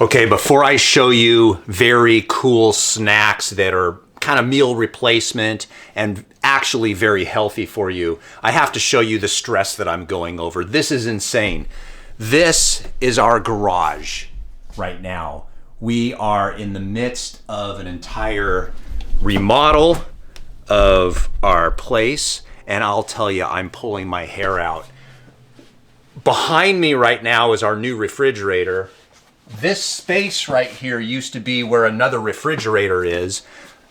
Okay, before I show you very cool snacks that are kind of meal replacement and actually very healthy for you, I have to show you the stress that I'm going over. This is insane. This is our garage right now. We are in the midst of an entire remodel of our place, and I'll tell you, I'm pulling my hair out. Behind me right now is our new refrigerator. This space right here used to be where another refrigerator is.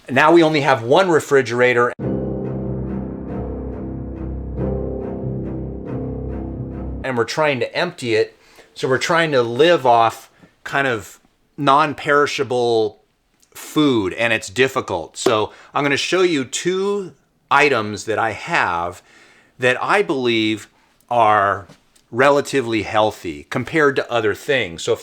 Now we only have one refrigerator. And we're trying to empty it. So we're trying to live off kind of non-perishable food, and it's difficult. So I'm going to show you two items that I have that I believe are relatively healthy compared to other things. So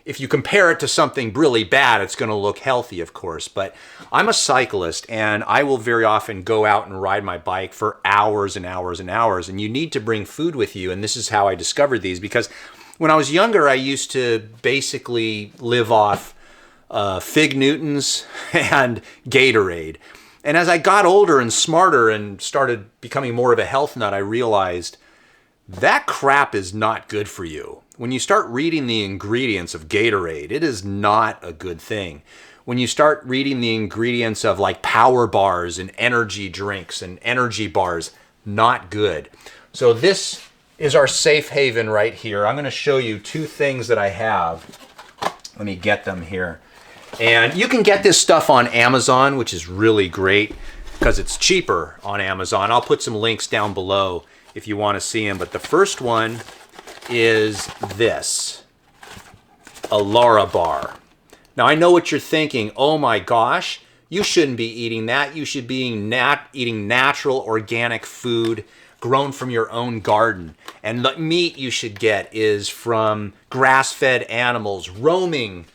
if you compare it to something really bad, it's going to look healthy, of course. But I'm a cyclist, and I will very often go out and ride my bike for hours and hours and hours. And you need to bring food with you. And this is how I discovered these, because when I was younger, I used to basically live off Fig Newtons and Gatorade. And as I got older and smarter and started becoming more of a health nut, I realized that crap is not good for you. When you start reading the ingredients of Gatorade, it is not a good thing. When you start reading the ingredients of like power bars and energy drinks and energy bars, not good. So this is our safe haven right here. I'm going to show you two things that I have. Let me get them here. And you can get this stuff on Amazon, which is really great because it's cheaper on Amazon. I'll put some links down below if you want to see them. But the first one is this, a Larabar. Now I know what you're thinking. Oh my gosh, you shouldn't be eating that. You should be eating natural, organic food grown from your own garden. And the meat you should get is from grass-fed animals roaming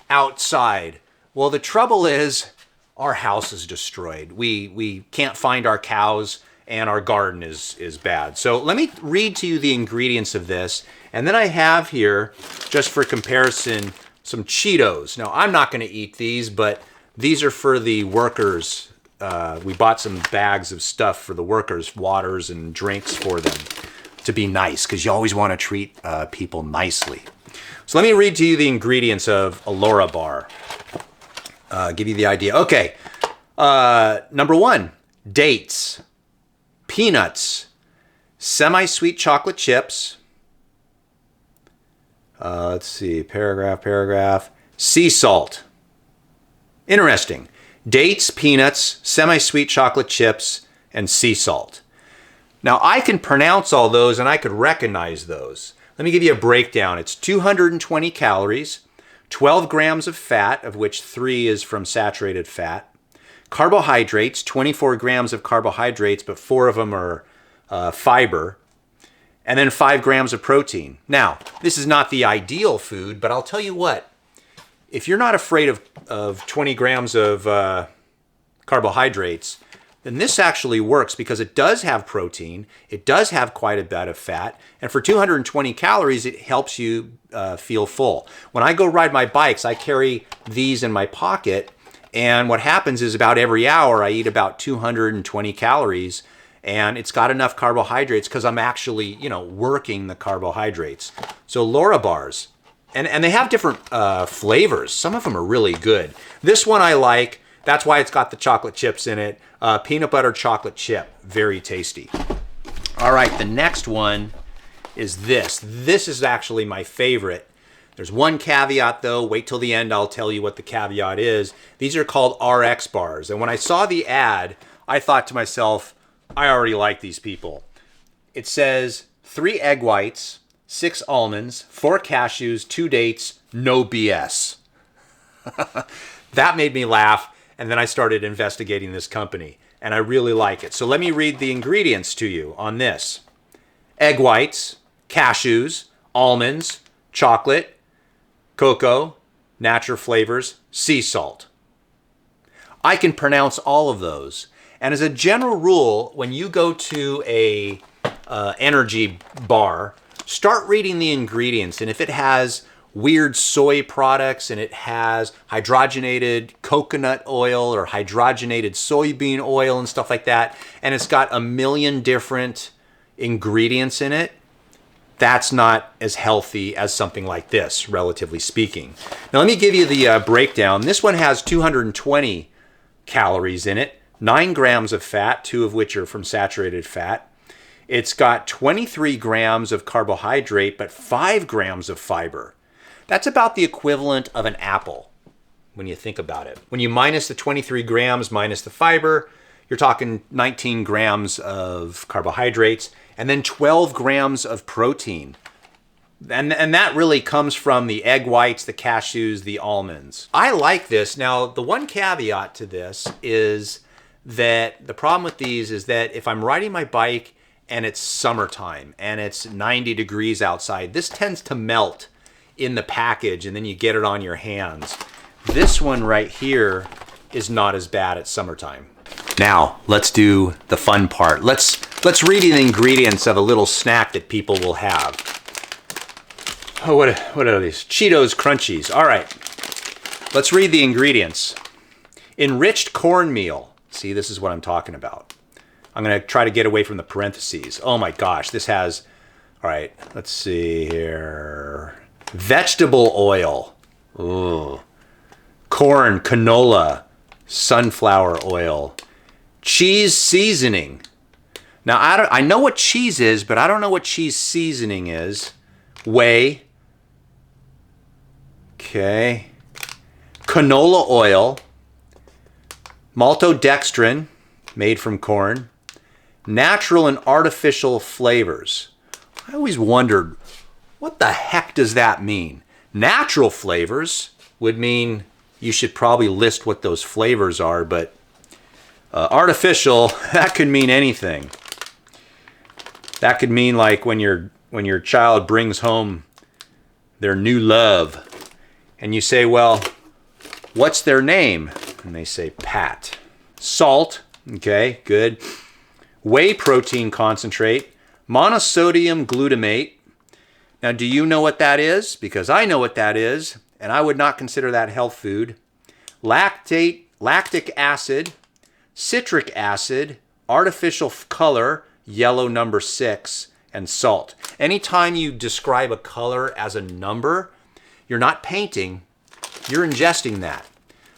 outside. Well, the trouble is our house is destroyed. We can't find our cows, and our garden is bad. So let me read to you the ingredients of this. And then I have here, just for comparison, some Cheetos. Now, I'm not going to eat these, but these are for the workers. We bought some bags of stuff for the workers, waters and drinks for them to be nice, because you always want to treat people nicely. So let me read to you the ingredients of a Larabar. Give you the idea. Okay, number one, dates. Peanuts, semi-sweet chocolate chips. Let's see, paragraph. Sea salt. Interesting. Dates, peanuts, semi-sweet chocolate chips, and sea salt. Now, I can pronounce all those, and I could recognize those. Let me give you a breakdown. It's 220 calories, 12 grams of fat, of which 3 is from saturated fat. Carbohydrates, 24 grams of carbohydrates, but 4 of them are fiber. And then 5 grams of protein. Now, this is not the ideal food, but I'll tell you what. If you're not afraid of 20 grams of carbohydrates, then this actually works because it does have protein. It does have quite a bit of fat. And for 220 calories, it helps you feel full. When I go ride my bikes, I carry these in my pocket. And what happens is about every hour, I eat about 220 calories, and it's got enough carbohydrates because I'm actually, working the carbohydrates. So Larabars, and they have different flavors. Some of them are really good. This one I like. That's why it's got the chocolate chips in it. Peanut butter chocolate chip, very tasty. All right, the next one is this. This is actually my favorite. There's one caveat though. Wait till the end, I'll tell you what the caveat is. These are called RX bars. And when I saw the ad, I thought to myself, I already like these people. It says 3 egg whites, 6 almonds, 4 cashews, 2 dates, no BS. That made me laugh. And then I started investigating this company, and I really like it. So let me read the ingredients to you on this. Egg whites, cashews, almonds, chocolate, cocoa, natural flavors, sea salt. I can pronounce all of those. And as a general rule, when you go to a energy bar, start reading the ingredients. And if it has weird soy products, and it has hydrogenated coconut oil or hydrogenated soybean oil and stuff like that, and it's got a million different ingredients in it, that's not as healthy as something like this, relatively speaking. Now let me give you the breakdown. This one has 220 calories in it, 9 grams of fat, 2 of which are from saturated fat. It's got 23 grams of carbohydrate, but 5 grams of fiber. That's about the equivalent of an apple when you think about it. When you minus the 23 grams minus the fiber, you're talking 19 grams of carbohydrates and then 12 grams of protein. And that really comes from the egg whites, the cashews, the almonds. I like this. Now, the one caveat to this is that the problem with these is that if I'm riding my bike and it's summertime and it's 90 degrees outside, this tends to melt in the package and then you get it on your hands. This one right here is not as bad at summertime. Now, let's do the fun part. Let's read the ingredients of a little snack that people will have. Oh, what are these? Cheetos Crunchies. All right, let's read the ingredients. Enriched cornmeal. See, this is what I'm talking about. I'm gonna try to get away from the parentheses. Oh my gosh, this has, all right, let's see here. Vegetable oil. Ooh. Corn, canola, sunflower oil. Cheese seasoning. Now, I know what cheese is, but I don't know what cheese seasoning is. Whey. Okay. Canola oil. Maltodextrin, made from corn. Natural and artificial flavors. I always wondered, what the heck does that mean? Natural flavors would mean you should probably list what those flavors are, but artificial, that could mean anything. That could mean like when your child brings home their new love and you say, well, what's their name? And they say Pat. Salt, okay, good. Whey protein concentrate, monosodium glutamate. Now, do you know what that is? Because I know what that is, and I would not consider that health food. Lactic acid, citric acid, artificial color, yellow number 6, and salt. Anytime you describe a color as a number, you're not painting, you're ingesting that.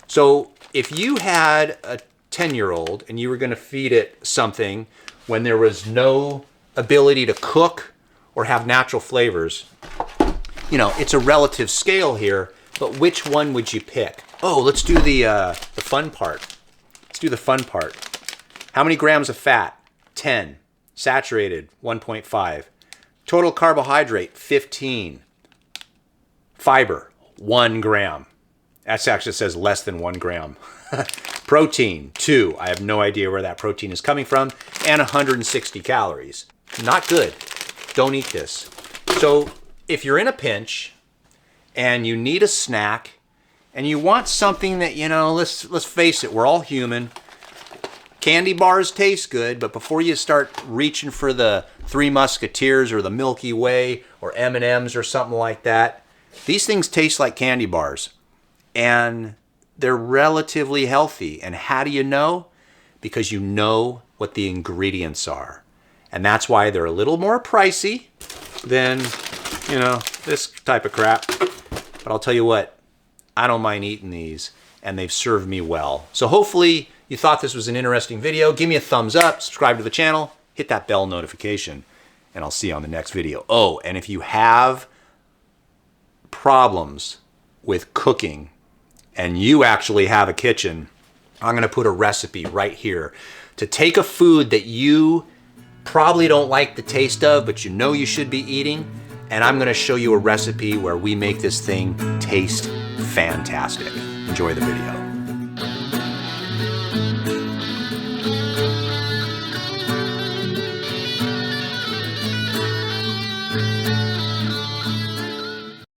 So if you had a 10-year-old and you were going to feed it something when there was no ability to cook or have natural flavors, you know, it's a relative scale here, but which one would you pick? Oh, let's do the fun part. Let's do the fun part. How many grams of fat? 10. Saturated, 1.5. Total carbohydrate, 15. Fiber, 1 gram. That actually says less than 1 gram. Protein, 2. I have no idea where that protein is coming from. And 160 calories. Not good. Don't eat this. So if you're in a pinch and you need a snack and you want something that, you know, let's face it, we're all human. Candy bars taste good, but before you start reaching for the Three Musketeers or the Milky Way or M&Ms or something like that, these things taste like candy bars. And they're relatively healthy. And how do you know? Because you know what the ingredients are. And that's why they're a little more pricey than, you know, this type of crap. But I'll tell you what, I don't mind eating these, and they've served me well. So hopefully you thought this was an interesting video. Give me a thumbs up, subscribe to the channel, hit that bell notification, and I'll see you on the next video. Oh, and if you have problems with cooking and you actually have a kitchen, I'm gonna put a recipe right here to take a food that you probably don't like the taste of, but you know you should be eating, and I'm gonna show you a recipe where we make this thing taste fantastic. Enjoy the video.